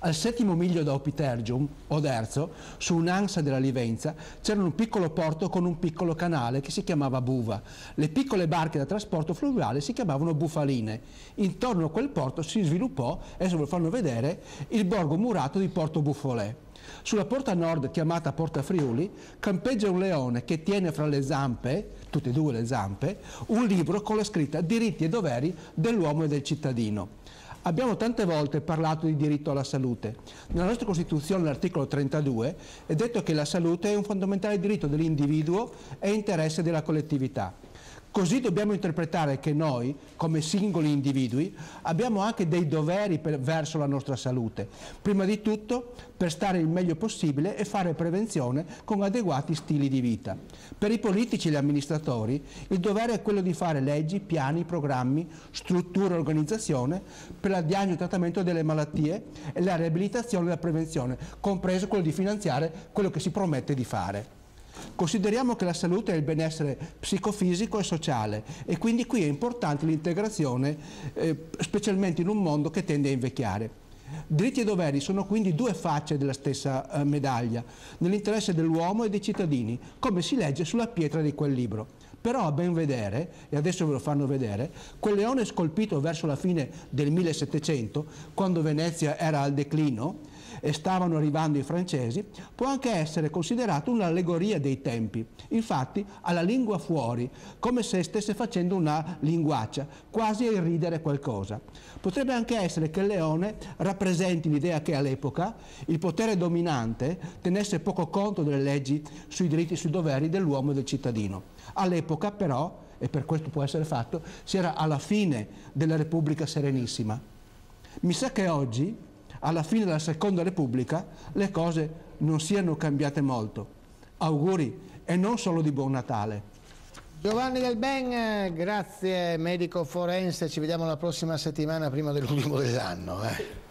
Al 7° miglio da Opitergium, Oderzo, su un'ansa della Livenza, c'era un piccolo porto con un piccolo canale che si chiamava Buva. Le piccole barche da trasporto fluviale si chiamavano bufaline. Intorno a quel porto si sviluppò, adesso ve lo fanno vedere, il borgo murato di Porto Buffolè. Sulla porta nord, chiamata Porta Friuli, campeggia un leone che tiene fra le zampe, tutte e due le zampe, un libro con la scritta Diritti e doveri dell'uomo e del cittadino. Abbiamo tante volte parlato di diritto alla salute. Nella nostra Costituzione, l'articolo 32, è detto che la salute è un fondamentale diritto dell'individuo e interesse della collettività. Così dobbiamo interpretare che noi, come singoli individui, abbiamo anche dei doveri verso la nostra salute. Prima di tutto, per stare il meglio possibile e fare prevenzione con adeguati stili di vita. Per i politici e gli amministratori, il dovere è quello di fare leggi, piani, programmi, strutture e organizzazione per la diagnosi e il trattamento delle malattie e la riabilitazione e la prevenzione, compreso quello di finanziare quello che si promette di fare. Consideriamo che la salute è il benessere psicofisico e sociale e quindi qui è importante l'integrazione, specialmente in un mondo che tende a invecchiare. Diritti e doveri sono quindi due facce della stessa medaglia, nell'interesse dell'uomo e dei cittadini, come si legge sulla pietra di quel libro. Però a ben vedere, e adesso ve lo fanno vedere, quel leone scolpito verso la fine del 1700, quando Venezia era al declino e stavano arrivando i francesi, può anche essere considerato un'allegoria dei tempi. Infatti ha la lingua fuori, come se stesse facendo una linguaccia, quasi a irridere qualcosa. Potrebbe anche essere che il leone rappresenti l'idea che all'epoca il potere dominante tenesse poco conto delle leggi sui diritti e sui doveri dell'uomo e del cittadino. All'epoca però, e per questo può essere fatto, si era alla fine della Repubblica Serenissima. Mi sa che oggi, alla fine della Seconda Repubblica, le cose non siano cambiate molto. Auguri e non solo di Buon Natale. Giovanni Del Ben, grazie medico forense, ci vediamo la prossima settimana prima dell'ultimo dell'anno.